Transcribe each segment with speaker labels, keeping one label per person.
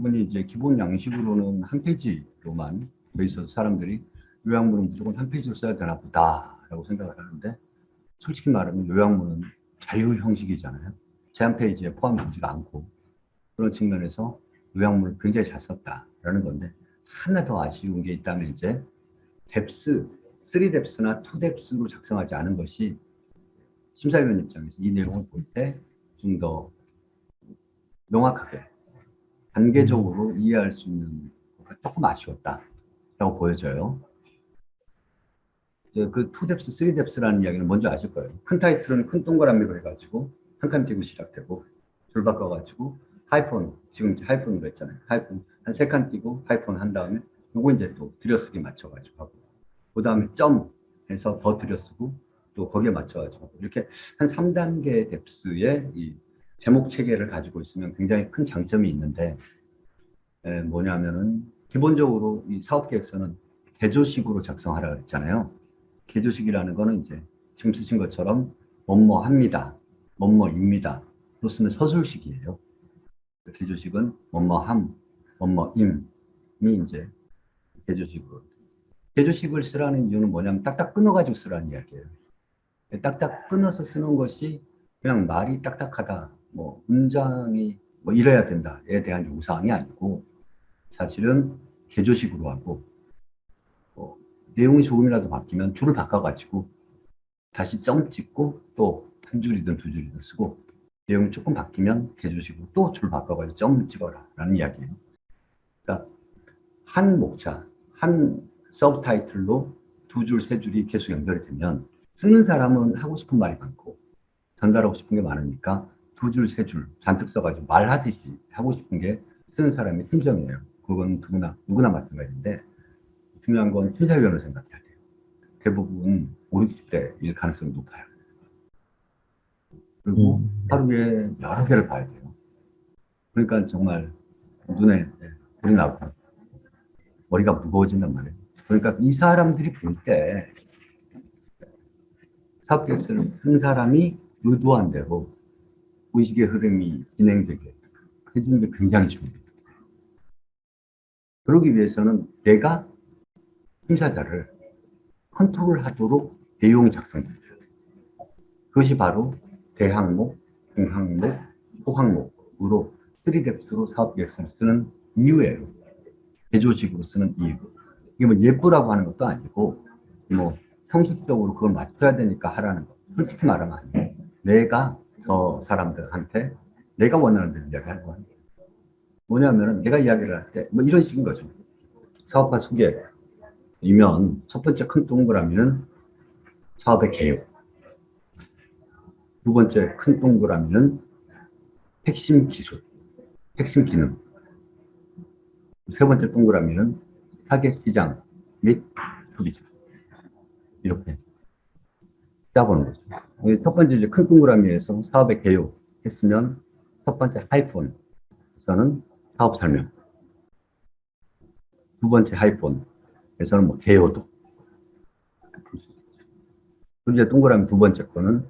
Speaker 1: 대부분이 이제 기본 양식으로는 한 페이지로만 돼 있어서 사람들이 요약문은 무조건 한 페이지로 써야 되나 보다라고 생각을 하는데, 솔직히 말하면 요약문은 자유 형식이잖아요. 제한 페이지에 포함되지가 않고, 그런 측면에서 요약문을 굉장히 잘 썼다라는 건데, 하나 더 아쉬운 게 있다면 이제 뎁스, 3뎁스나 2뎁스로 작성하지 않은 것이 심사위원 입장에서 이 내용을 볼 때 좀 더 명확하게 단계적으로 이해할 수 있는 것가 조금 아쉬웠다라고 보여져요. 그 2뎁스, 3뎁스라는 이야기는 먼저 아실 거예요. 큰 타이틀은 큰 동그라미로 해가지고 한 칸 띄고 시작되고, 줄 바꿔가지고 하이폰, 지금 하이폰으로 했잖아요. 하이폰 한 3칸 띄고 하이폰 한 다음에 요거 이제 또 들여쓰기 맞춰가지고 하고, 그 다음에 점 해서 더 들여쓰고 또 거기에 맞춰가지고 하고, 이렇게 한 3단계 뎁스의 이 제목 체계를 가지고 있으면 굉장히 큰 장점이 있는데, 뭐냐면은 기본적으로 이 사업계획서는 개조식으로 작성하라 그랬잖아요. 개조식이라는 거는 이제 지금 쓰신 것처럼 뭐뭐 합니다, 뭐뭐입니다 또 쓰면 서술식이에요. 개조식은 뭐뭐함, 뭐뭐임이 이제 개조식으로. 개조식을 쓰라는 이유는 뭐냐면 딱딱 끊어가지고 쓰라는 이야기예요. 딱딱 끊어서 쓰는 것이 그냥 말이 딱딱하다, 뭐 문장이 뭐 이래야 된다에 대한 요구사항이 아니고, 사실은 개조식으로 하고, 내용이 조금이라도 바뀌면 줄을 바꿔가지고 다시 점 찍고 또 한 줄이든 두 줄이든 쓰고, 내용이 조금 바뀌면 개조식으로 또 줄 바꿔가지고 점 찍어라 라는 이야기예요. 그러니까 한 목차, 한 서브 타이틀로 두 줄, 세 줄이 계속 연결이 되면 쓰는 사람은 하고 싶은 말이 많고 전달하고 싶은 게 많으니까 두 줄, 세 줄 잔뜩 써가지고 말하듯이 하고 싶은 게 쓰는 사람의 심정이에요. 그건 누구나 마찬가지인데, 중요한 건 심사위원을 생각해야 돼요. 대부분 5, 60대일 가능성이 높아요. 그리고 하루에 여러 개를 봐야 돼요. 그러니까 정말 눈에 불이 나고 머리가 무거워진단 말이에요. 그러니까 이 사람들이 볼 때 사업계획서를 쓴 사람이 의도한 대로 의식의 흐름이 진행되게 해주는 게 굉장히 중요해요. 그러기 위해서는 내가 심사자를 컨트롤하도록 내용이 작성돼요. 그것이 바로 대항목, 중항목, 소항목으로 3뎁스로 사업계획서를 쓰는 이유예요. 개조식으로 쓰는 이유. 이게 뭐 예쁘라고 하는 것도 아니고, 뭐 형식적으로 그걸 맞춰야 되니까 하라는 거. 솔직히 말하면 내가 저 사람들한테 내가 원하는 대로 이야기하는 거예요. 뭐냐면은 내가 이야기를 할 때 뭐 이런 식인 거죠. 사업화 소개이면 첫 번째 큰 동그라미는 사업의 개요. 두 번째 큰 동그라미는 핵심 기술, 핵심 기능. 세 번째 동그라미는 타겟 시장 및 소비자. 이렇게 짜보는 거죠. 첫 번째 이제 큰 동그라미에서 사업의 개요 했으면 첫 번째 하이폰에서는 사업 설명. 두 번째 하이폰에서는 뭐 개요도. 그리고 이제 동그라미 두 번째 거는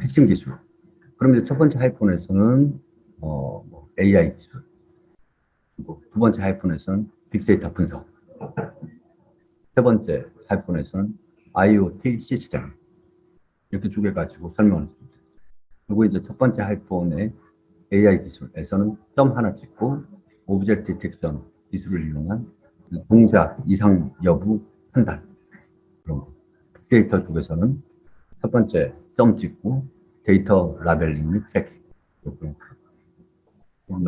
Speaker 1: 핵심 기술. 그럼 이제 첫 번째 하이폰에서는 뭐 AI 기술. 그리고 두 번째 하이폰에서는 빅데이터 분석. 세 번째 하이폰에서는 IoT 시스템. 이렇게 두 개 가지고 설명을 했습니다. 그리고 이제 첫 번째 하이폰의 AI 기술에서는 점 하나 찍고 오브젝트 디텍션 기술을 이용한 동작 이상 여부 판단. 그럼 빅데이터 쪽에서는 첫 번째 점 찍고 데이터 라벨링 및 트래킹.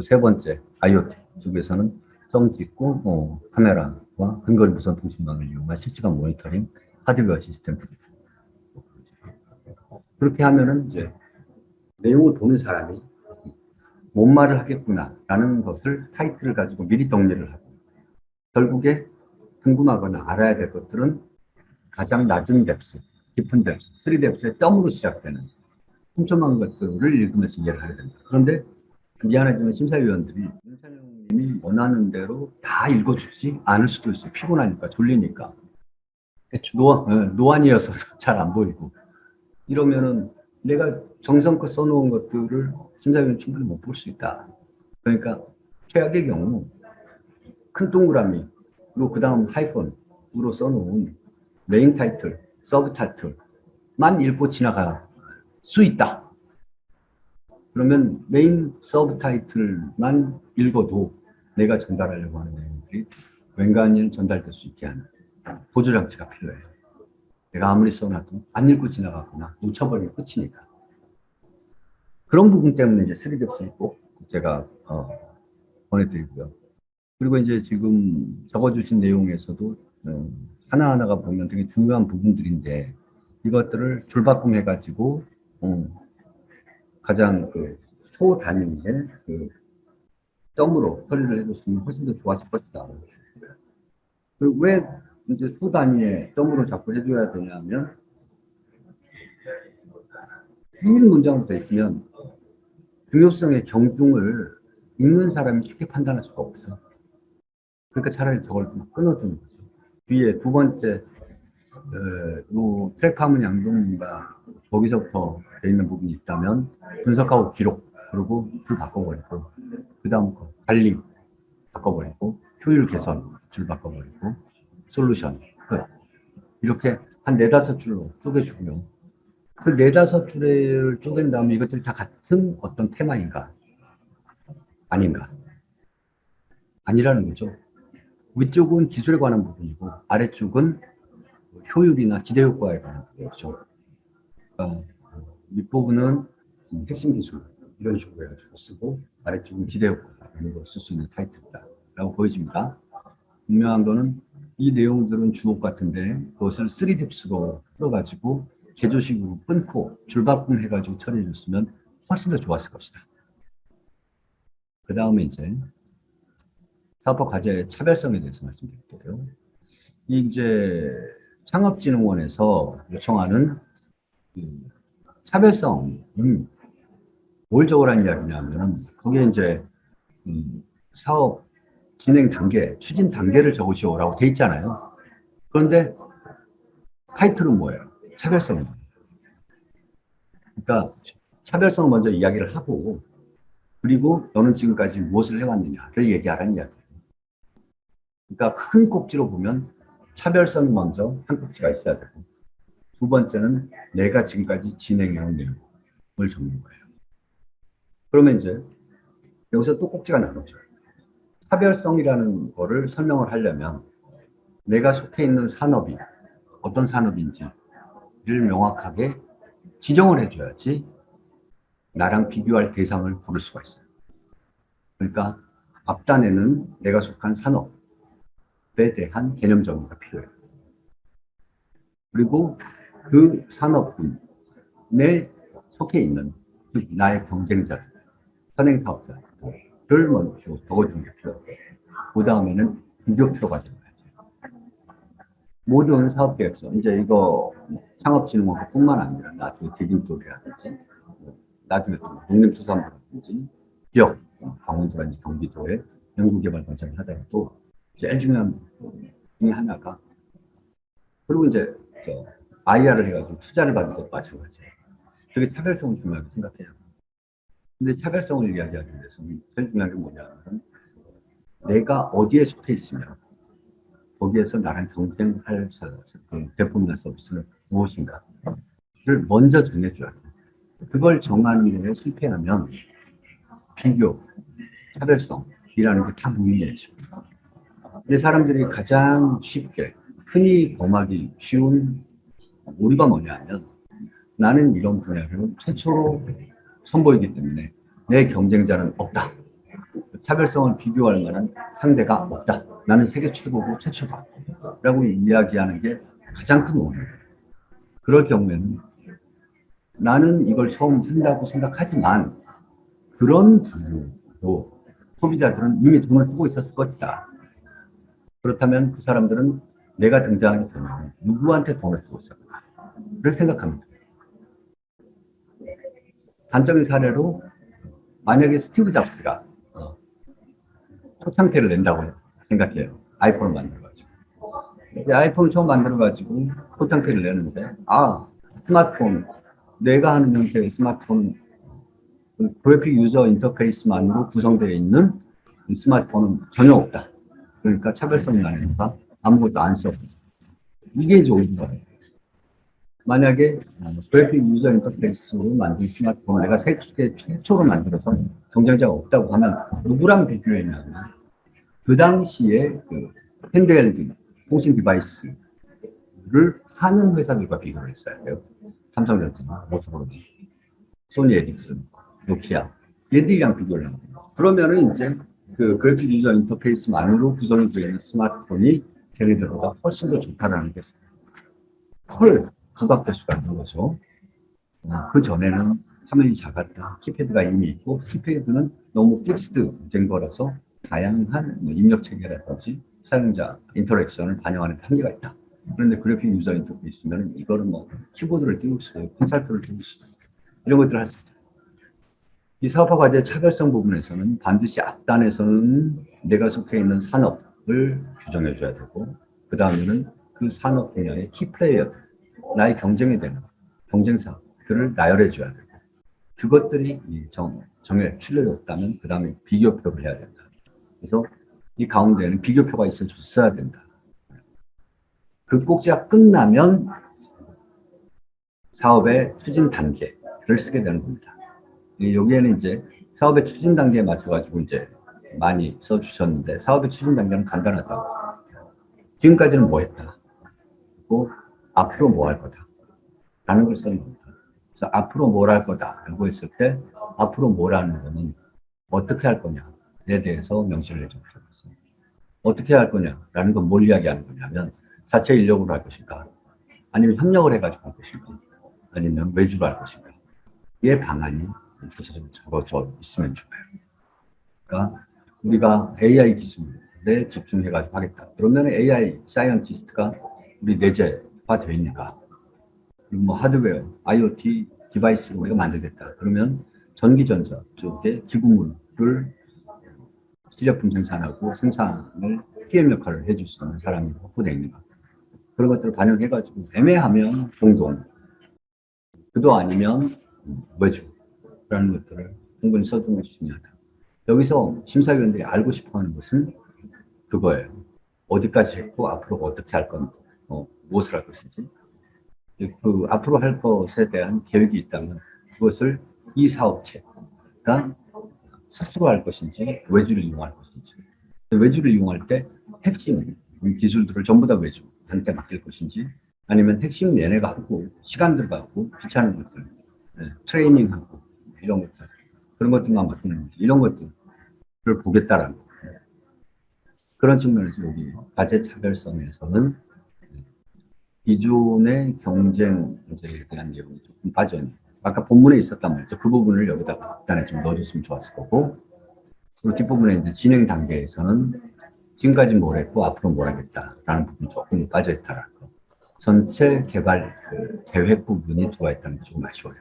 Speaker 1: 세 번째 IoT 쪽에서는 점 찍고 카메라와 근거리 무선 통신망을 이용한 실시간 모니터링 하드웨어 시스템. 그렇게 하면은 이제 내용을 보는 사람이 뭔 말을 하겠구나라는 것을 타이틀을 가지고 미리 정리를 하고, 결국에 궁금하거나 알아야 될 것들은 가장 낮은 뎁스, 깊은 뎁스, 3뎁스의 점으로 시작되는 촘촘한 것들을 읽으면서 이해를 하게 됩니다. 그런데 미안하지만 심사위원들이 윤찬영님이 원하는 대로 다 읽어주지 않을 수도 있어요. 피곤하니까, 졸리니까. 노안이어서 잘 안 보이고. 이러면은 내가 정성껏 써놓은 것들을 심사위원은 충분히 못 볼 수 있다. 그러니까 최악의 경우 큰 동그라미 그리고 그 다음 하이펀으로 써놓은 메인 타이틀, 서브 타이틀만 읽고 지나갈 수 있다. 그러면 메인 서브 타이틀만 읽어도 내가 전달하려고 하는 내용들이 웬간히 전달될 수 있게 하는 보조장치가 필요해요. 내가 아무리 써놔도 안 읽고 지나가거나 놓쳐버리면 끝이니까. 그런 부분 때문에 이제 3D 꼭 제가 보내드리고요. 그리고 이제 지금 적어주신 내용에서도 하나하나가 보면 되게 중요한 부분들인데 이것들을 줄바꿈해가지고 가장 그 소단위의 그 점으로 처리를 해줬으면 훨씬 더 좋았을 것이다. 그리고 왜 이제 소단위의 점으로 자꾸 해줘야 되냐면 생긴 문장부터 있으면 중요성의 경중을 읽는 사람이 쉽게 판단할 수가 없어. 그러니까 차라리 저걸 좀 끊어주는 거죠. 뒤에 두 번째 요 트랙파문 양동문가 거기서부터 돼 있는 부분이 있다면 분석하고 기록 그리고 줄 바꿔버리고 그 다음 거 관리 바꿔버리고 효율 개선 줄 바꿔버리고 솔루션 끝. 이렇게 한 네다섯 줄로 쪼개주고요. 그 네다섯 줄을 쪼갠 다음에 이것들이 다 같은 어떤 테마인가? 아닌가? 아니라는 거죠. 위쪽은 기술에 관한 부분이고 아래쪽은 효율이나 기대 효과에 관한 부분이죠. 윗부분은 핵심 기술 이런 식으로 해가지고 쓰고 아래쪽은 기대 효과 이런 걸 쓸 수 있는 타이틀이다 라고 보여집니다. 분명한 거는 이 내용들은 주옥 같은데 그것을 3딥스로 풀어가지고 제조식으로 끊고 줄바꿈 해가지고 처리해 줬으면 훨씬 더 좋았을 것이다. 그 다음에 이제 사업화 과제의 차별성에 대해서 말씀드릴게요. 이제 창업진흥원에서 요청하는 차별성은 뭘 적으라는 이야기냐면 거기에 이제 사업 진행 단계, 추진 단계를 적으시오라고 돼 있잖아요. 그런데 타이틀은 뭐예요? 차별성이에요. 그러니까 차별성을 먼저 이야기를 하고 그리고 너는 지금까지 무엇을 해왔느냐를 얘기하라는 이야기예요. 그러니까 큰 꼭지로 보면 차별성이 먼저 한 꼭지가 있어야 되고 두 번째는 내가 지금까지 진행해온 내용을 적는 거예요. 그러면 이제 여기서 또 꼭지가 나오죠. 차별성이라는 거를 설명을 하려면 내가 속해 있는 산업이 어떤 산업인지를 명확하게 지정을 해줘야지 나랑 비교할 대상을 부를 수가 있어요. 그러니까 앞단에는 내가 속한 산업에 대한 개념 정의가 필요해요. 그리고 그 산업군에 속해 있는 나의 경쟁자, 선행사업자를 먼저 적어주는 게 필요해요. 그 다음에는 비교표가 되어야죠. 모든 사업계획서, 이제 이거 창업진흥원뿐만 아니라 나중에 대림쪽이라든지 나중에 또 농림수산부라든지 기업, 강원도라든지 경기도에 연구개발과정을 하더라도 제일 중요한 중에 하나가 그리고 이제 IR을 해가지고 투자를 받는 것도 마찬가지예요. 되게 차별성을 중요하게 생각해요. 근데 차별성을 이야기하기 위해서는 제일 중요한 게 뭐냐면 내가 어디에 속해 있으면 거기에서 나랑 경쟁할 제품이나 서비스는 무엇인가를 먼저 정해줘야 돼요. 그걸 정하는 데 실패하면 비교, 차별성이라는 게 다 무의미해져. 근데 사람들이 가장 쉽게 흔히 범하기 쉬운 오류가 뭐냐면 나는 이런 분야를 최초로 선보이기 때문에 내 경쟁자는 없다. 차별성을 비교할 만한 상대가 없다. 나는 세계 최고고 최초다. 라고 이야기하는 게 가장 큰 오류예요. 그럴 경우에는 나는 이걸 처음 한다고 생각하지만 그런 분도 소비자들은 이미 돈을 쓰고 있었을 것이다. 그렇다면 그 사람들은 내가 등장하기 전에 누구한테 돈을 쓰고 있었을까를 생각합니다. 단적인 사례로 만약에 스티브 잡스가 초창기를 낸다고 생각해요. 아이폰을 만들어가지고. 아이폰을 처음 만들어가지고 초창기를 내는데 스마트폰 내가 하는 형태의 스마트폰 그래픽 유저 인터페이스만으로 구성되어 있는 스마트폰은 전혀 없다. 그러니까 차별성이 나니까 아무것도 안 써. 이게 좋은 거예요. 만약에 그래픽 유저 인터페이스로 만든 스마트폰을 내가 세계 최초로 만들어서 경쟁자가 없다고 하면 누구랑 비교했냐면 그 당시에 그 핸드헬드 통신 디바이스를 하는 회사들과 비교를 했어야 돼요. 삼성전자, 모토로라, 소니 에릭슨, 노키아 얘들이랑 비교를 하는 거예요. 그러면은 이제 그 그래픽 유저 인터페이스만으로 구성이 되어 있는 스마트폰이 걔네들보다 훨씬 더 좋다라는 게 헐 부각될 수가 있는 거죠. 그 전에는 화면이 작았다. 키패드가 이미 있고 키패드는 너무 픽스드 된 거라서 다양한 입력 체계라든지 사용자 인터랙션을 반영하는 데 한계가 있다. 그런데 그래픽 유저 인터페이스면 이거를 뭐 키보드를 띄울 수 있어요. 콘솔표를 띄울 수 있어요. 이런 것들을 할 수 있다. 이 사업화 과제 차별성 부분에서는 반드시 앞단에서는 내가 속해 있는 산업을 규정해 줘야 되고 그 다음에는 그 산업 분야의 키플레이어 나의 경쟁이 되는 경쟁사들을 나열해 줘야 되고 그것들이 정에 추려졌다면 그 다음에 비교표를 해야 된다. 그래서 이 가운데에는 비교표가 있어야 된다. 그 꼭지가 끝나면 사업의 추진 단계를 쓰게 되는 겁니다. 여기에는 이제 사업의 추진 단계에 맞춰가지고 이제 많이 써주셨는데 사업의 추진 단계는 간단하다. 지금까지는 뭐 했다. 그리고 앞으로 뭐 할 거다. 라는 걸 쓰는 겁니다. 그래서 앞으로 뭘 할 거다. 라고 했을 때 앞으로 뭐라는 거는 어떻게 할 거냐에 대해서 명시를 해주고 있어요. 어떻게 할 거냐라는 건 뭘 이야기하는 거냐면 자체 인력으로 할 것인가 아니면 협력을 해가지고 할 것인가 아니면 외주로 할 것인가 이 방안이 적어져 있으면 좋아요. 그러니까 우리가 AI 기술에 집중해가지고 하겠다. 그러면 AI 사이언티스트가 우리 내재화 되어 있는가? 뭐 하드웨어, IoT 디바이스를 우리가 만들겠다. 그러면 전기전자 쪽에 기구물을 시제품 생산하고 생산을 PM 역할을 해줄 수 있는 사람이 확보되어 있는가. 그런 것들을 반영해가지고 애매하면 공동, 그도 아니면 외주라는 것들을 충분히 써주는 것이 중요하다. 여기서 심사위원들이 알고 싶어하는 것은 그거예요. 어디까지 했고 앞으로 어떻게 할 건, 무엇을 할 것인지. 그 앞으로 할 것에 대한 계획이 있다면 그것을 이 사업체가 스스로 할 것인지 외주를 이용할 것인지 외주를 이용할 때 핵심 기술들을 전부 다 외주한테 맡길 것인지 아니면 핵심 얘네가 하고 시간 들어가고 귀찮은 것들 트레이닝하고 이런 것들 그런 것들만 맡기는 건지 이런 것들을 보겠다라는 거예요. 그런 측면에서 여기 과제 차별성에서는 기존의 경쟁 문제에 대한 내용이 조금 빠져있는 아까 본문에 있었단 말이죠. 그 부분을 여기다 간단히 좀 넣어줬으면 좋았을 거고 그리고 뒷부분에 이제 진행 단계에서는 지금까지 뭘 했고 앞으로 뭘 하겠다라는 부분이 조금 빠져있다라는 거. 전체 개발 계획 부분이 들어와 있다는 게 좀 아쉬워요.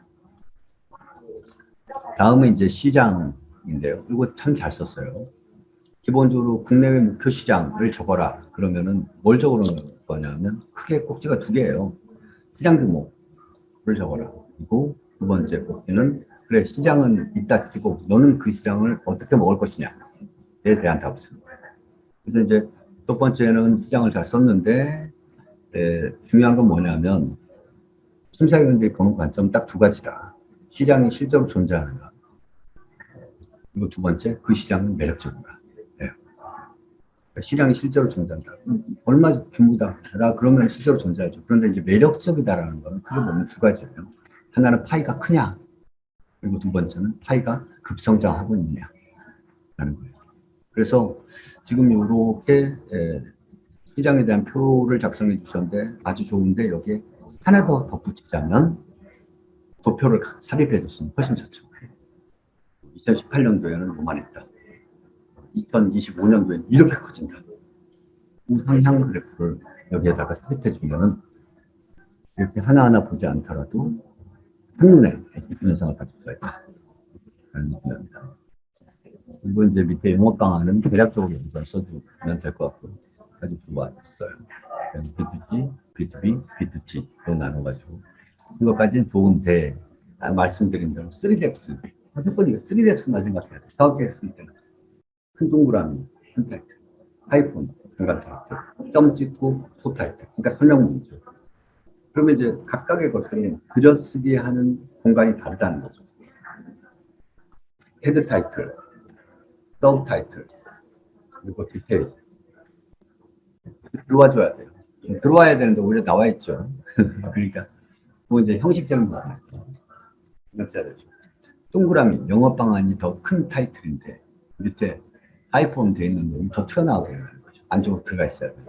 Speaker 1: 다음은 이제 시장인데요. 이거 참 잘 썼어요. 기본적으로 국내외 목표 시장을 적어라. 그러면은 뭘 적어놓은 거냐면 크게 꼭지가 두 개예요. 시장 규모를 적어라. 그리고 두 번째 꼭지는 그래 시장은 있다 치고 너는 그 시장을 어떻게 먹을 것이냐에 대한 답을 쓰는 거예요. 그래서 이제 첫 번째는 시장을 잘 썼는데 중요한 건 뭐냐면 심사위원들이 보는 관점은 딱 두 가지다. 시장이 실제로 존재하는가. 그리고 두 번째 그 시장은 매력적인가. 시장이 실제로 존재한다. 얼마 규모다라 그러면 실제로 존재하죠. 그런데 이제 매력적이다라는 거는 크게 보면 두 가지예요. 하나는 파이가 크냐, 그리고 두 번째는 파이가 급성장하고 있느냐라는 거예요. 그래서 지금 이렇게 시장에 대한 표를 작성해 주셨는데 아주 좋은데 여기에 하나 더 덧붙이자면 도표를 삽입해 줬으면 훨씬 좋죠. 2018년도에는 요만했다. 2025년도에는 이렇게 커진다. 우상향 그래프를 여기에다가 삽입해주면 이렇게 하나하나 보지 않더라도 한눈에 현상을 가질 수가 있다. 라는 느낌입니다. 그리고 이제 밑에 영업 방안은 대략적으로 여기서 써주면 될 것 같고 아주 좋았어요. B2G, B2B, B2G로 나눠가지고 이것까지는 좋은데 말씀드린 대로 3DX 무조건 이거 3DX만 생각해야 돼. 사업 계획 쓸 때는 큰 동그라미, 큰 타이틀, 하이폰, 중간 타이틀, 점 찍고 소 타이틀. 그러니까 설명문이죠. 그러면 이제 각각의 것을 들여쓰기 하는 공간이 다르다는 거죠. 헤드 타이틀, 서브 타이틀, 그리고 디테일. 들어와줘야 돼요. 들어와야 되는데 오히려 나와 있죠. 그러니까 뭐 이제 형식적인 거죠. 동그라미, 영업 방안이 더 큰 타이틀인데 밑에 아이폰 돼 있는 놈이 더 튀어나오고 있는 거죠. 안쪽으로 들어가 있어야 돼요.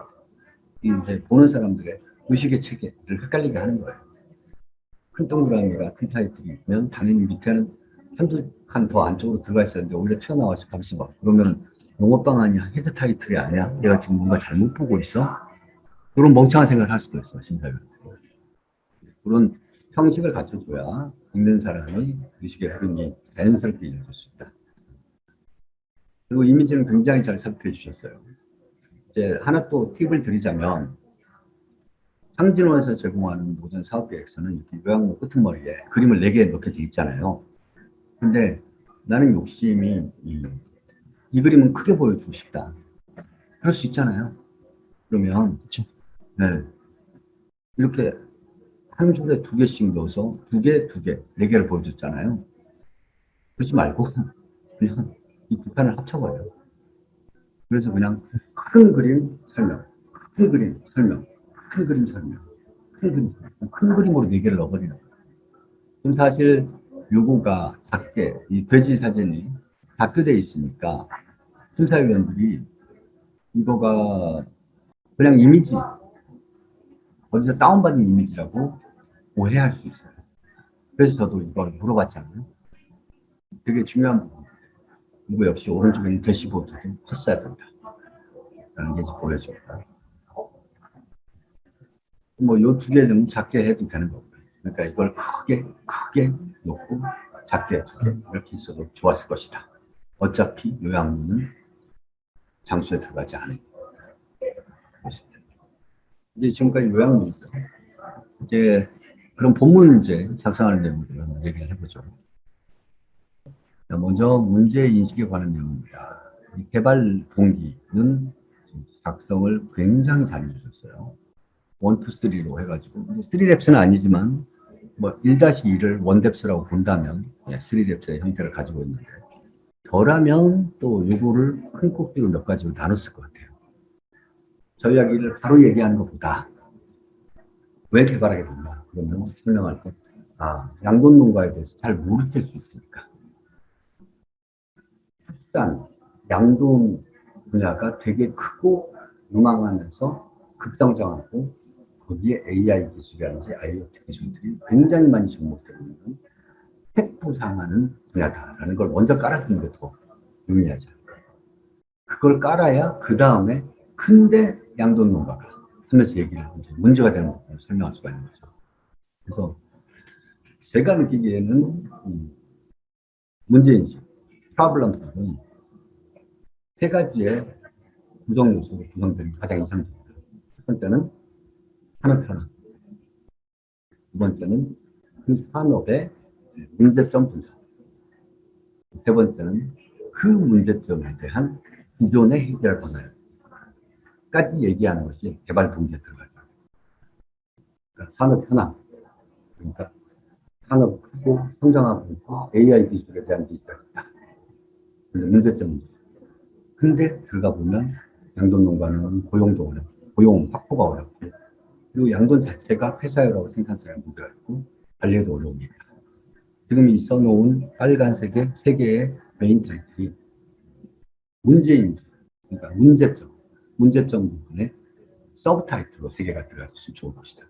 Speaker 1: 이제 보는 사람들의 의식의 체계를 헷갈리게 하는 거예요. 큰 동그라미가 큰 타이틀이면 당연히 밑에는 한두 칸 더 안쪽으로 들어가 있어야 되는데 오히려 튀어나와서 가만있어 봐. 그러면 영업 방안이 헤드 타이틀이 아니야? 내가 지금 뭔가 잘못 보고 있어? 그런 멍청한 생각을 할 수도 있어, 심사위원. 그런 형식을 갖춰줘야 읽는 사람의 의식의 흐름이 자연스럽게 이어질 수 있다. 그리고 이미지는 굉장히 잘 살펴해 주셨어요. 이제 하나 또 팁을 드리자면 상진원에서 제공하는 모든 사업 계획서는 이렇게 요양문 끄트머리에 그림을 4개 넣게 돼 있잖아요. 근데 나는 욕심이 이 그림은 크게 보여주고 싶다. 그럴 수 있잖아요. 그러면
Speaker 2: 그렇죠.
Speaker 1: 네, 이렇게 한 줄에 2개씩 넣어서 2개, 2개, 4개를 보여줬잖아요. 그러지 말고 그냥 이 두 편을 합쳐버려요. 그래서 그냥 큰 그림 설명, 큰 그림 설명, 큰 그림 설명, 큰 그림 설명, 큰 그림으로 4개를 넣어버리는 거예요. 그럼 사실 요거가 작게, 이 돼지 사진이 작게돼 있으니까 심사위원들이 이거가 그냥 이미지, 어디서 다운받은 이미지라고 오해할 수 있어요. 그래서 저도 이걸 물어봤잖아요. 되게 중요한 부분. 이거 역시 오른쪽에 있는 대시보드도 컸어야 된다. 라는 게 보여집니다. 뭐, 요 2개는 작게 해도 되는 거고요. 그러니까 이걸 크게 놓고 작게 2개 이렇게 있어도 좋았을 것이다. 어차피 요양문은 장소에 들어가지 않은 것입니다. 이제 지금까지 요양문이죠. 이제 그런 본문 문제 작성하는 내용들을 한번 얘기를 해보죠. 먼저 문제 인식에 관한 내용입니다. 개발 동기는 작성을 굉장히 잘 해주셨어요. 1, 2, 3로 해가지고 3뎁스는 아니지만 뭐 1-2를 1뎁스라고 본다면 3뎁스의 형태를 가지고 있는데 덜하면 또 요거를 큰 꼭지로 몇 가지로 나눴을 것 같아요. 전략을 바로 얘기하는 것보다 왜 개발하게 됐나 그러면 설명할 것. 양돈 농가에 대해서 잘 모르실 수 있으니까. 일단 양돈 분야가 되게 크고 유망하면서 급성장하고 거기에 AI 기술이라든지 IoT 기술들이 굉장히 많이 접목되고 있는 획부상하는 분야다라는 걸 먼저 깔아주는 게 더 유의하지 않을까. 그걸 깔아야 그 다음에 큰데 양돈 농가가 하면서 얘기를 하면 문제가 되는 부분을 설명할 수가 있는 거죠. 그래서 제가 느끼기에는 문제인지 프로블럼은 3가지의 구성 요소로 구성되는 가장 이상적입니다. 첫 번째는 산업 현황, 두 번째는 그 산업의 문제점 분석, 세 번째는 그 문제점에 대한 기존의 해결 방안까지 얘기하는 것이 개발 동기에 들어가죠. 그러니까 산업 현황, 그러니까 산업 크고 성장하고 있고 AI 기술에 대한 기술이 있다. 근데 문제점은 근데 들어가 보면 양돈 농가는 고용도 어렵고 고용 확보가 어렵고 그리고 양돈 자체가 폐사율하고 생산성에 문제가 있고 관리에도 어려움이 있다. 지금 이 써놓은 빨간색의 3개의 메인 타이틀이 문제인, 그러니까 문제점 부분에 서브 타이틀로 3개가 들어갔을 좋은 것이다.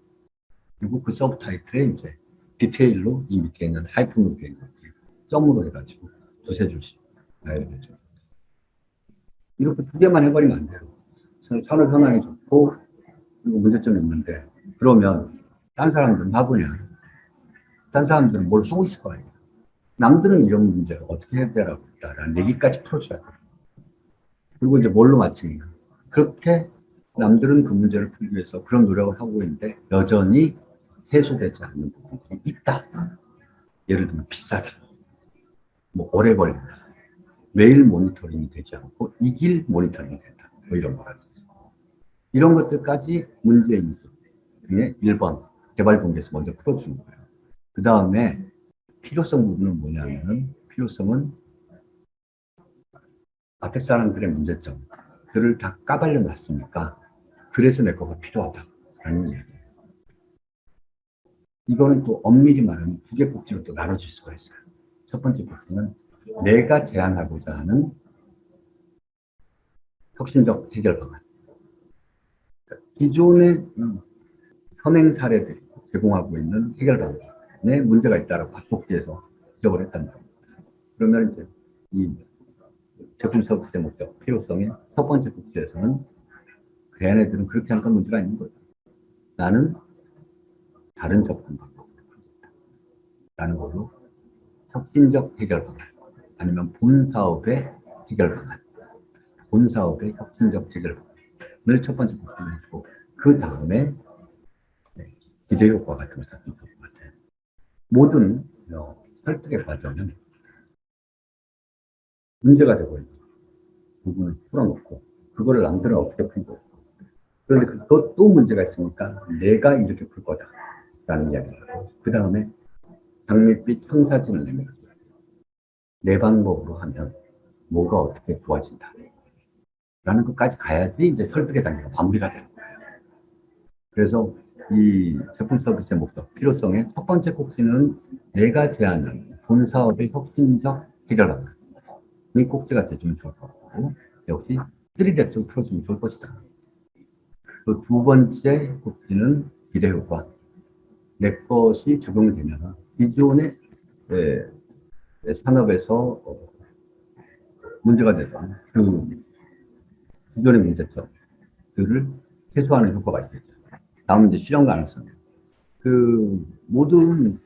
Speaker 1: 그리고 그 서브 타이틀에 이제 디테일로 이 밑에 있는 하이픈으로 되어 있는 것들이 점으로 해가지고 2-3줄씩 나열해줘. 이렇게 2개만 해버리면 안 돼요. 산업 현황이 좋고 그리고 문제점이 있는데 그러면 딴 사람들은 바보냐? 딴 사람들은 뭘 하고 있을 거 아니에요. 남들은 이런 문제를 어떻게 해결하고 있다라는 얘기까지 풀어줘야 돼요. 그리고 이제 뭘로 맞추냐. 그렇게 남들은 그 문제를 풀기 위해서 그런 노력을 하고 있는데 여전히 해소되지 않는 부분들이 있다. 예를 들면 비싸다. 뭐 오래 걸린다. 매일 모니터링이 되지 않고 이길 모니터링이 된다. 뭐 이런 거라든지. 이런 것들까지 문제인수 중에 1번 개발 동기에서 먼저 풀어주는 거예요. 그 다음에 필요성 부분은 뭐냐면 필요성은 앞에 사람들의 문제점들을 다 까발려 놨으니까 그래서 내 거가 필요하다라는 이야기예요. 이거는 또 엄밀히 말하면 두 개 꼭지로 또 나눠질 수가 있어요. 첫 번째 꼭지는 내가 제안하고자 하는 혁신적 해결 방안. 기존의 현행 사례들이 제공하고 있는 해결 방안에 문제가 있다라고 각복지에서 지적을 했다는 겁니다. 그러면 이제 이 제품 서비스의 목적, 필요성의 첫 번째 꼭지에서는 걔네들은 그렇게 하니까 문제가 있는 거죠. 나는 다른 접근 방법을 라는 걸로 혁신적 해결 방안 아니면 본 사업의 해결 방안, 본 사업의 혁신적 해결 방안을 첫 번째 꼭지로 해주고 그 다음에 기대 효과 같은 것을 찾는 것 같아요. 모든 설득의 과정은 문제가 되고 있는 부분을 풀어놓고 그거를 남들은 어떻게 풀고 그런데 그것도 문제가 있으니까 내가 이렇게 풀 거다라는 이야기를 하고 그 다음에 장밋빛 청사진을 내밀어줘요. 내 방법으로 하면 뭐가 어떻게 좋아진다 라는 것까지 가야지 이제 설득의 단계가 마무리가 되는 거예요. 그래서 이 제품 서비스의 목적, 필요성의 첫 번째 꼭지는 내가 제안하는 본 사업의 혁신적 해결 방안. 이 꼭지가 돼주면 좋을 것 같고, 역시 3뎁스를 풀어주면 좋을 것이다. 또 두 번째 꼭지는 기대 효과. 내 것이 적용되면 기존의 산업에서 문제가 되던 그 기존의 문제점들을 해소하는 효과가 있겠죠. 다음은 이제 실현 가능성. 그 모든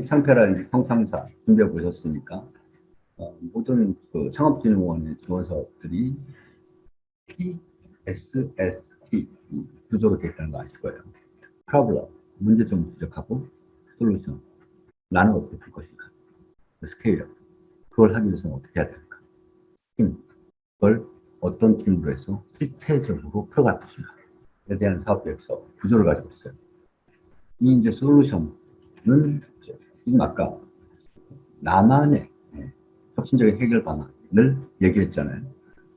Speaker 1: 창패라든지 평창사 준비해 보셨으니까 모든 그 창업진흥원의 지원 사업들이 PSST 구조로 되어 있다는 거 아실 거예요. Problem, 문제점을 지적하고 솔루션, 나는 어떻게 풀 것인가. 스케일업, 그걸 하기 위해서는 어떻게 해야 될까. 팀, 그걸 어떤 팀으로 해서 실체적으로 풀어갈 것인가에 대한 사업 계획서 구조를 가지고 있어요. 이 이제 솔루션은 지금 아까 나만의 혁신적인 해결 방안을 얘기했잖아요.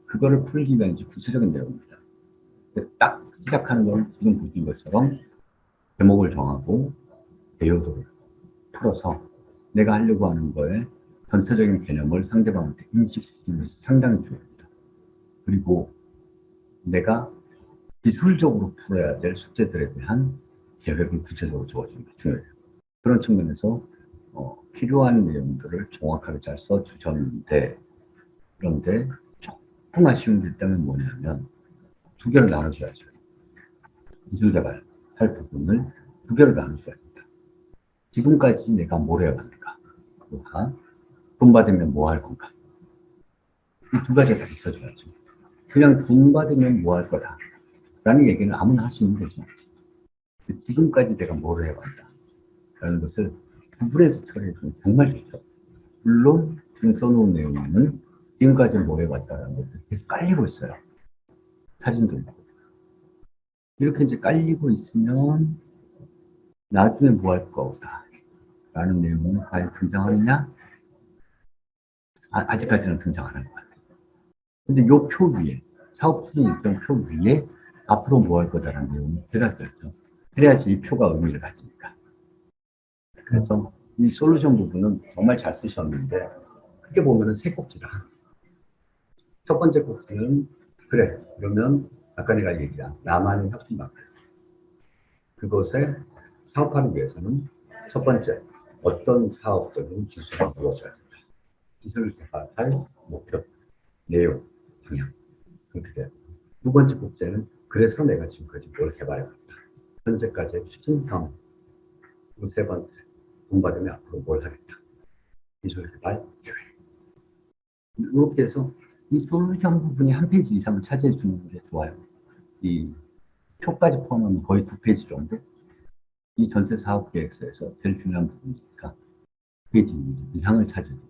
Speaker 1: 그거를 풀기 위한 이제 구체적인 내용입니다. 딱 시작하는 건 지금 보신 것처럼 제목을 정하고 내용도를 풀어서 내가 하려고 하는 거에 전체적인 개념을 상대방한테 인식시키는 것이 상당히 중요합니다. 그리고 내가 기술적으로 풀어야 될 숙제들에 대한 계획을 구체적으로 적어주는 게 중요해요. 그런 측면에서 필요한 내용들을 정확하게 잘 써주셨는데 그런데 조금 아쉬운 게 있다면 뭐냐면 두 개로 나눠줘야죠. 기술 개발 할 부분을 두 개로 나눠줘야 됩니다. 지금까지 내가 뭘 해왔는가, 돈 받으면 뭐 할 건가. 이 두 가지가 다 있어줘야죠. 그냥 돈 받으면 뭐 할 거다 라는 얘기는 아무나 할 수 있는 거죠. 지금까지 내가 뭘 해왔다 라는 것을 구분해서 처리해주면 정말 좋죠. 물론 지금 써놓은 내용에는 지금까지 뭘 해왔다라는 것들이 계속 깔리고 있어요. 사진도 있고. 이렇게 이제 깔리고 있으면 나중에 뭐 할 거다 라는 내용은 과연 등장하느냐? 아직까지는 등장 안 한 것 같아요. 근데 요 표 위에, 사업 추진 일정 표 위에 앞으로 뭐 할 거다라는 내용이 들어갔어요. 그래야지 이 표가 의미를 가지니까. 그래서 이 솔루션 부분은 정말 잘 쓰셨는데, 크게 보면은 세 꼭지라. 첫 번째 꼭지는, 그래, 그러면 아까 내가 얘기한 나만의 혁신 방법. 그것에 사업하기 위해서는 첫 번째, 어떤 사업적인 기술을 이루어져야 된다. 기술을 개발할 목표, 내용, 방향. 그렇게 돼요. 두 번째 꼭지는 그래서 내가 지금까지 뭘 개발해왔다. 현재까지의 추진형. 그리고 세 번째, 돈 받으면 앞으로 뭘 하겠다. 기술 개발 계획. 이렇게 해서 이 솔루션 부분이 한 페이지 이상을 차지해 주는 게 좋아요. 이 표까지 포함하면 거의 두 페이지 정도. 이 전체 사업 계획서에서 제일 중요한 부분이니까 페이지 이상을 차지해도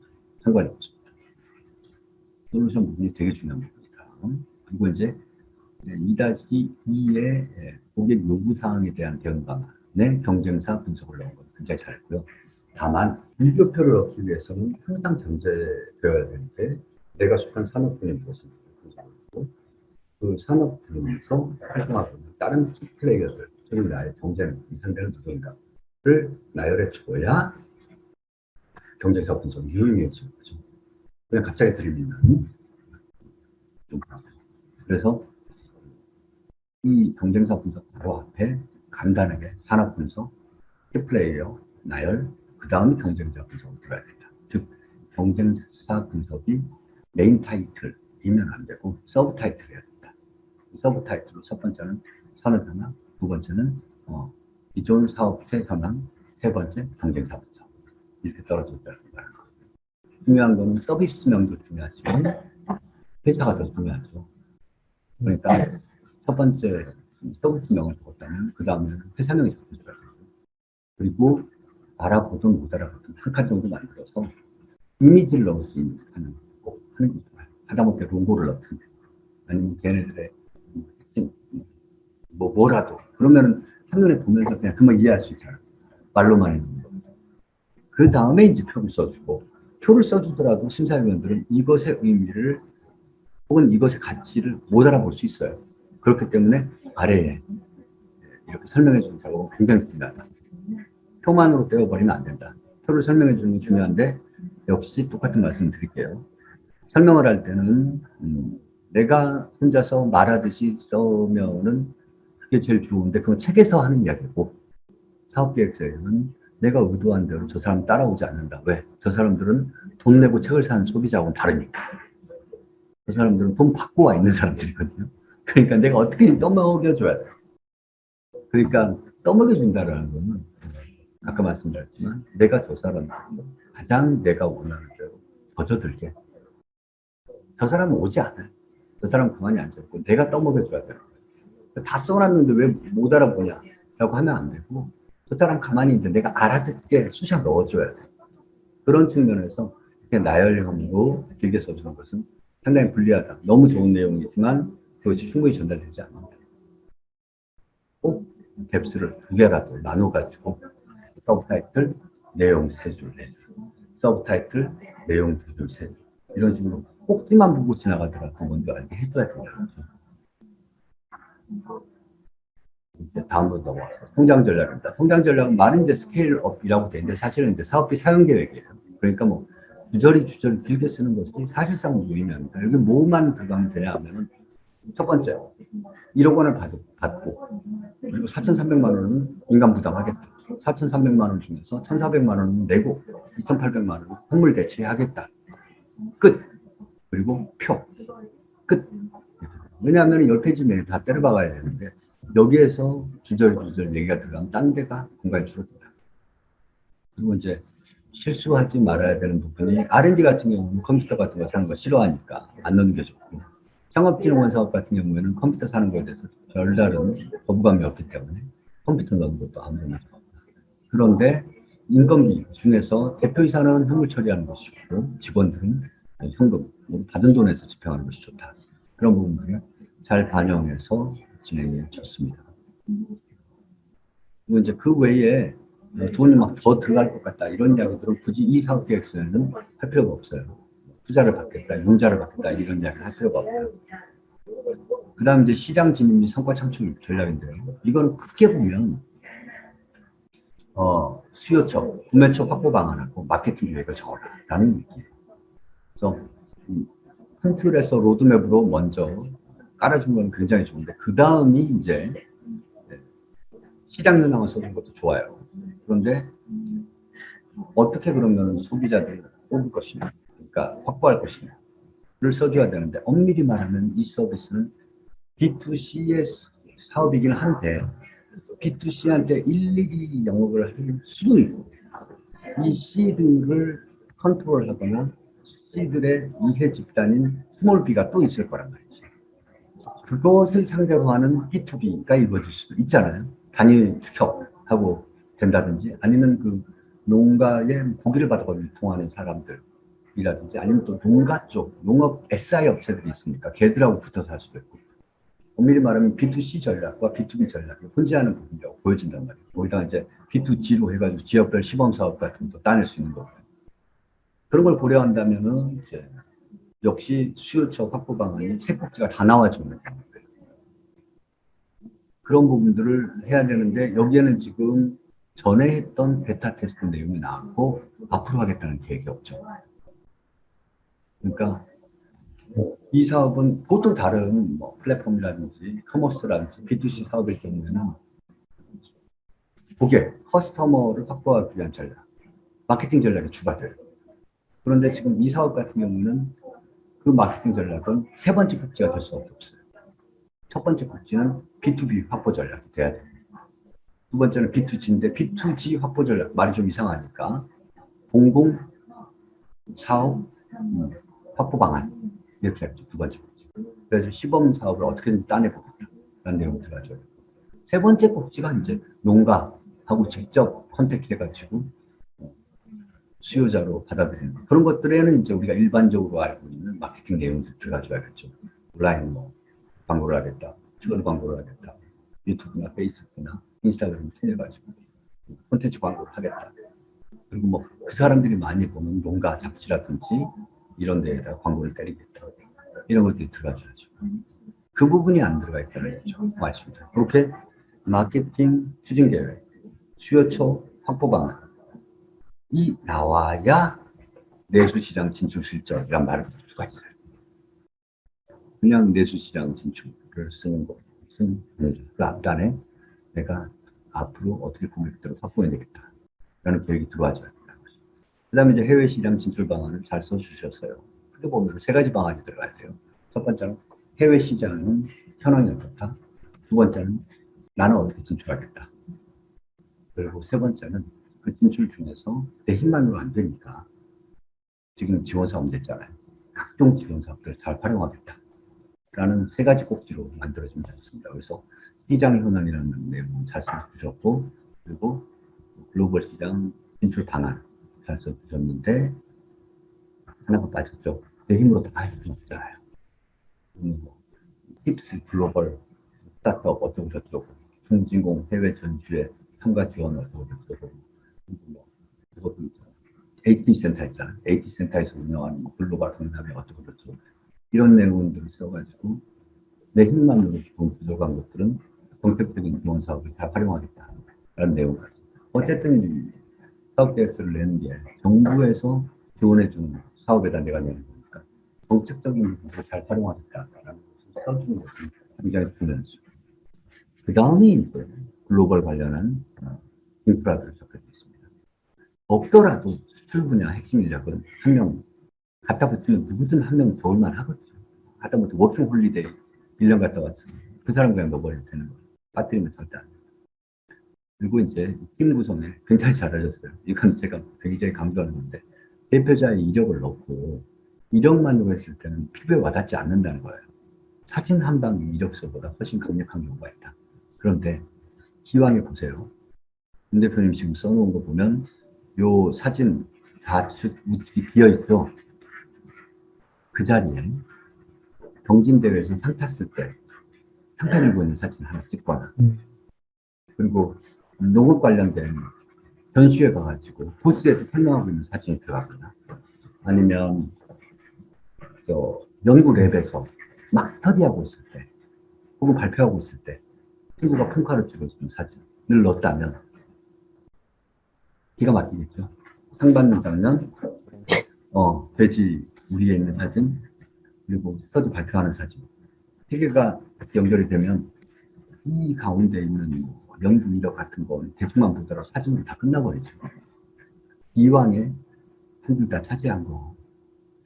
Speaker 1: 상관이 없습니다. 솔루션 부분이 되게 중요한 부분이다. 그리고 이제 2-2의 고객 요구사항에 대한 대응 방안에 경쟁사 분석을 넣은 건 굉장히 잘했고요. 다만 일교표를 얻기 위해서는 항상 전제되어야 되는데 내가 속한 산업군이 무엇인지 분석하고 그 산업군에서 활동하고 있는 다른 키 플레이어들, 그리고 나의 경쟁 상대는 누구인가를 나열해 줘야 경쟁사 분석이 유용해지는 거죠. 그냥 갑자기 들이밀면 좀 그렇고. 그래서 이 경쟁사 분석 바로 앞에 간단하게 산업 분석, 키플레이어, 나열, 그 다음에 경쟁자 분석을 들어야 된다. 즉, 경쟁사 분석이 메인 타이틀이면 안 되고 서브 타이틀이어야 된다. 서브 타이틀로 첫 번째는 산업 현황, 두 번째는 기존 사업체 현황, 세 번째 경쟁사 분석. 이렇게 떨어져 있다는 거예요. 중요한 거는 서비스명도 중요하지만 회사가 더 중요하죠. 그러니까 첫 번째 서비스명을 적었다면 그 다음에는 회사명이 적혀줘야 되고, 그리고 알아보든 못 알아보든 한 칸 정도 만들어서 이미지를 넣을 수 있는 꼭 하는 게 좋아요. 하다못해 로고를 넣든지 아니면 걔네들의 뭐라도 그러면은 한눈에 보면서 그냥 금방 이해할 수 있잖아요. 말로만 있는 거. 그 다음에 이제 표를 써주고, 표를 써주더라도 심사위원들은 이것의 의미를 혹은 이것의 가치를 못 알아볼 수 있어요. 그렇기 때문에 아래에 이렇게 설명해 주는 작업은 굉장히 중요하다. 표만으로 떼어버리면 안 된다. 표를 설명해 주는 게 중요한데 역시 똑같은 말씀 드릴게요. 설명을 할 때는 내가 혼자서 말하듯이 써면은 그게 제일 좋은데 그건 책에서 하는 이야기고, 사업계획서에는 내가 의도한 대로 저 사람 따라오지 않는다. 왜? 저 사람들은 돈 내고 책을 사는 소비자하고는 다르니까. 그 사람들은 돈 받고 와 있는 사람들이거든요. 그러니까 내가 어떻게 떠먹여줘야 돼. 그러니까 떠먹여준다라는 거는 아까 말씀드렸지만 내가 저 사람 가장 내가 원하는 대로 젖어들게. 저 사람은 오지 않아요. 저 사람 가만히 앉아있고 내가 떠먹여줘야 돼요. 다 써놨는데 왜 못 알아보냐 라고 하면 안 되고, 저 사람 가만히 있는데 내가 알아듣게 쑤셔 넣어줘야 돼. 그런 측면에서 나열형으로 길게 써주는 것은 상당히 불리하다. 너무 좋은 내용이지만 그것이 충분히 전달되지 않는다. 꼭 뎁스를 2개라도 나눠가지고 서브타이틀, 내용 3줄 내주고, 서브타이틀, 내용 2줄 3줄, 이런 식으로 꼭지만 보고 지나가더라도 먼저 알게 해줘야 된다는 거죠. 이제 다음으로 넘어와서 성장 전략입니다. 성장 전략은 말은 이제 스케일업이라고 되는데 사실은 이제 사업비 사용 계획이에요. 그러니까 뭐 주저리 길게 쓰는 것이 사실상 무의미합니다. 여기 뭐만 들어가면 되냐 하면은 첫 번째 1억 원을 받고 그리고 4,300만 원은 인간 부담하겠다. 4,300만 원 중에서 1,400만 원은 내고 2,800만 원은 선물 대체하겠다. 끝. 그리고 표. 끝. 왜냐하면 10페이지 내에 다 때려박아야 되는데 여기에서 주저리 얘기가 들어가면 딴 데가 공간이 줄어든다. 그리고 이제 실수하지 말아야 되는 부분이 R&D 같은 경우는 컴퓨터 같은 거 사는 거 싫어하니까 안 넣는 게 좋고, 창업진흥원 사업 같은 경우에는 컴퓨터 사는 거에 대해서 별다른 거부감이 없기 때문에 컴퓨터 넣는 것도 아무나 좋고, 그런데 인건비 중에서 대표이사는 현물 처리하는 것이 좋고 직원들은 현금 받은 돈에서 집행하는 것이 좋다. 그런 부분들을 잘 반영해서 진행이 좋습니다. 그리고 이제 그 외에 돈이 막 더 들어갈 것 같다 이런 이야기들은 굳이 이 사업 계획서에는 할 필요가 없어요. 투자를 받겠다, 융자를 받겠다 이런 이야기를 할 필요가 없고요. 그 다음 이제 시장 진입 및 성과 창출 전략인데요. 이거는 크게 보면 수요처, 구매처 확보 방안하고 마케팅 계획을 정하라는 얘기예요. 그래서 큰 틀에서 로드맵으로 먼저 깔아준 건 굉장히 좋은데 그 다음이 이제 시장 현황을 써준 것도 좋아요. 그런데 어떻게 그러면 소비자들을 뽑을 것이냐, 그러니까 확보할 것이냐를 써줘야 되는데 엄밀히 말하면 이 서비스는 B2C의 사업이긴 한데 B2C한테 일일이 영업을 할 수도 있고 이 C들을 컨트롤하거나 C들의 이해 집단인 스몰 B가 또 있을 거란 말이죠. 그것을 상대로 하는 B2B가 이루어질 수도 있잖아요. 단위 축협하고 된다든지 아니면 그 농가에 고기를 받아서 유통하는 사람들 이라든지 아니면 또 농가 쪽, 농업 SI 업체들이 있으니까 걔들하고 붙어서 할 수도 있고 엄밀히 말하면 B2C 전략과 B2B 전략이 혼재하는 부분이라고 보여진단 말이에요. 거기다가 이제 B2G로 해가지고 지역별 시범 사업 같은 것도 따낼 수 있는 거고요. 그런 걸 고려한다면은 이제 역시 수요처 확보 방안이 세 꼭지가 다 나와주는 거예요. 그런 부분들을 해야 되는데 여기에는 지금 전에 했던 베타 테스트 내용이 나왔고 앞으로 하겠다는 계획이 없죠. 그러니까 이 사업은 보통 다른 뭐 플랫폼이라든지 커머스라든지 B2C 사업일 경우에는 고객, 커스터머를 확보하기 위한 전략, 마케팅 전략이 주가 돼요. 그런데 지금 이 사업 같은 경우는 그 마케팅 전략은 세 번째 꼭지가 될 수밖에 없어요. 첫 번째 꼭지는 B2B 확보 전략이 돼야 돼요. 두 번째는 B2G인데 B2G 확보 전략 말이 좀 이상하니까 공공 사업 확보 방안 이렇게 했죠. 두 번째 꼭지. 그래서 시범 사업을 어떻게든 따내보겠다라는 내용이 들어가죠. 세 번째 꼭지가 이제 농가하고 직접 컨택해가지고 수요자로 받아들이는 거. 그런 것들에는 이제 우리가 일반적으로 알고 있는 마케팅 내용들 들어가줘야겠죠. 온라인 뭐 광고를 하겠다, 추가 광고를 하겠다, 유튜브나 페이스북이나 인스타그램을 통해가지고 콘텐츠 광고를 하겠다. 그리고 뭐 그 사람들이 많이 보는 농가 잡지라든지 이런 데에다 광고를 때리겠다. 이런 것들이 들어가줘야죠. 그 부분이 안 들어가 있다는 거죠. 맞습니다. 그렇게 마케팅 추진 계획, 수요처 확보 방안 이 나와야 내수시장 진출 실적이란 말을 할 수가 있어요. 그냥 내수시장 진출을 쓰는 것은 그 앞단에 내가 앞으로 어떻게 고객들을 확보해내겠다 라는 계획이 들어와줘야 된다는 거죠. 그 다음에 이제 해외시장 진출 방안을 잘 써주셨어요. 크게 보면 세 가지 방안이 들어가야 돼요. 첫 번째는 해외시장은 현황이 어떻다. 두 번째는 나는 어떻게 진출하겠다. 그리고 세 번째는 그 진출 중에서 내 힘만으로 안 되니까 지금 지원 사업 냈잖아요. 각종 지원 사업들을 잘 활용하겠다. 라는 세 가지 꼭지로 만들어지면 좋습니다. 그래서 시장 현황이라는 내용을 잘 써주셨고, 그리고 글로벌 시장 진출 방안 잘 써주셨는데, 하나가 빠졌죠. 내 힘으로 다 할 수는 없잖아요. 힙스 글로벌 스타트업 어쩌고저쩌고, 중진공 해외 전주에 참가 지원 어쩌고저쩌고, 그것도 있잖아요. AT 센터 있잖아요. AT 센터에서 운영하는 글로벌 강남에 어쩌고저쩌고. 이런 내용들을 써가지고 내 힘만으로 지금 부족한 것들은 본격적인 지원 사업을 잘 활용하겠다라는 내용을. 어쨌든 사업 계획서를 내는 게 정부에서 지원해주는 사업에다 내가 내는 거니까 정책적인 부분을 잘 활용하겠다라는 것을 써주는 것이 굉장히 중요하죠. 그 다음에 이제 글로벌 관련한 인프라들을 적혀져 있습니다. 없더라도 수출 분야 핵심 인력은 한 명 갖다 붙이면 누구든 한 명 좋을만 하거든요. 하다못해 워킹 홀리데이 1년 갔다 왔으면 그 사람 그냥 넣어버리면 되는 거예요. 빠뜨리면 절대 안 돼요. 그리고 이제 팀 구성에 굉장히 잘하셨어요. 이건 제가 굉장히 강조하는 건데 대표자의 이력을 넣고 이력만으로 했을 때는 피부에 와닿지 않는다는 거예요. 사진 한 방 이력서보다 훨씬 강력한 경우가 있다. 그런데 기왕에 보세요. 윤 대표님 지금 써놓은 거 보면 요 사진 좌측 우측이 비어있죠. 그 자리에 경진대회에서 상 탔을 때 상패 들고 있는 사진 하나 찍거나 그리고 농업 관련된 전시회 가가지고 보스에서 설명하고 있는 사진이 들어가거나 아니면 저 연구 랩에서 막 스터디하고 있을 때 혹은 발표하고 있을 때 친구가 폰카로 찍어주는 사진을 넣었다면 기가 막히겠죠. 상 받는 장면, 돼지 우리에 있는 사진, 그리고 스터디 발표하는 사진. 세 개가 연결이 되면 이 가운데 있는 연구 이력 같은 건 대충만 보더라도 사진으로 다 끝나버리죠. 이왕에 한 줄 다 차지한 거,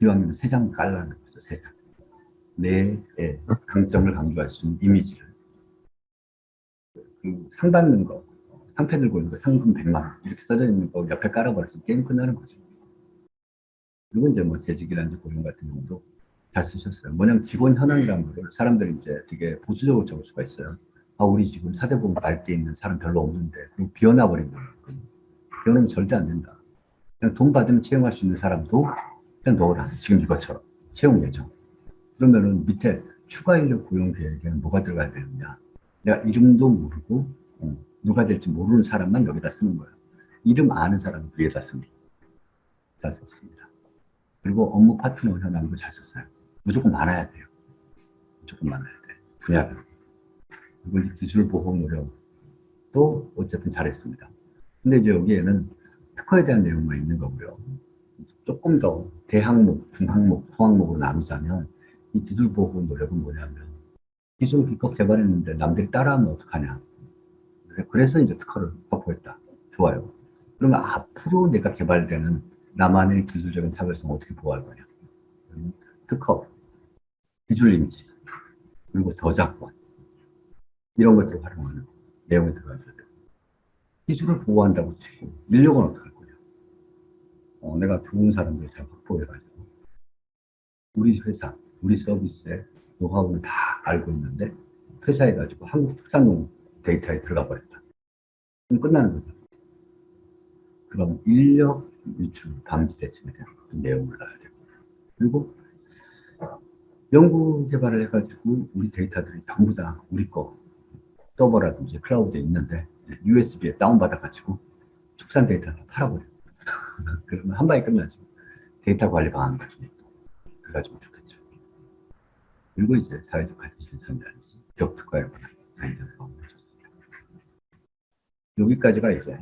Speaker 1: 이왕이면 세 장 깔라는 거죠, 세 장. 내 강점을 강조할 수 있는 이미지를. 상 받는 거, 상패 들고 있는 거, 상금 100만 원, 이렇게 써져 있는 거 옆에 깔아버려서 게임 끝나는 거죠. 그리고 이제 뭐 재직이라든지 고용 같은 경우도 잘 쓰셨어요. 뭐냐면 직원 현황이라는 거를 사람들이 이제 되게 보수적으로 적을 수가 있어요. 우리 지금 사대보험 맑게 있는 사람 별로 없는데, 그리고 비워놔버린 거예요. 비워놓으면 절대 안 된다. 그냥 돈 받으면 채용할 수 있는 사람도 그냥 넣어라. 지금 이것처럼. 채용 예정. 그러면은 밑에 추가 인력 고용 계획에는 뭐가 들어가야 되느냐. 내가 이름도 모르고 누가 될지 모르는 사람만 여기다 쓰는 거예요. 이름 아는 사람은 위에다 씁니다. 잘 썼습니다. 그리고 업무 파트너 현황도 잘 썼어요. 무조건 많아야 돼요. 무조건 많아야 돼. 분야별. 그리고 기술 보호 노력도 어쨌든 잘했습니다. 근데 이제 여기에는 특허에 대한 내용만 있는 거고요. 조금 더 대항목, 중항목, 소항목으로 나누자면 이 기술 보호 노력은 뭐냐면 기술 기껏 개발했는데 남들이 따라하면 어떡하냐. 그래서 이제 특허를 확보했다. 좋아요. 그러면 앞으로 내가 개발되는 나만의 기술적인 차별성 어떻게 보호할 거냐. 특허, 기술 인지, 그리고 저작권 이런 것들을 활용하는 내용이 들어가줘야 돼요. 기술을 보호한다고 치고 인력은 어떻게 할 거냐. 내가 좋은 사람들 잘 확보해가지고 우리 회사, 우리 서비스의 노하우를 다 알고 있는데 회사해가지고 한국 특산농 데이터에 들어가 버렸다. 그럼 끝나는 거죠. 그럼 인력 유출 방지 대책에 대한 내용을 넣어야 되고 그리고 연구 개발을 해가지고 우리 데이터들이 전부 다 우리 거 서버라든지 클라우드에 있는데 USB에 다운받아가지고 축산 데이터를 팔아버려요. 그러면 한 방에 끝나죠. 데이터 관리 방안 같은 것도 그래가지고 좋겠죠. 그리고 이제 사회적 가치 실천이라든지 기업 특화에 관한 가이드를 넣어줬습니다. 여기까지가 이제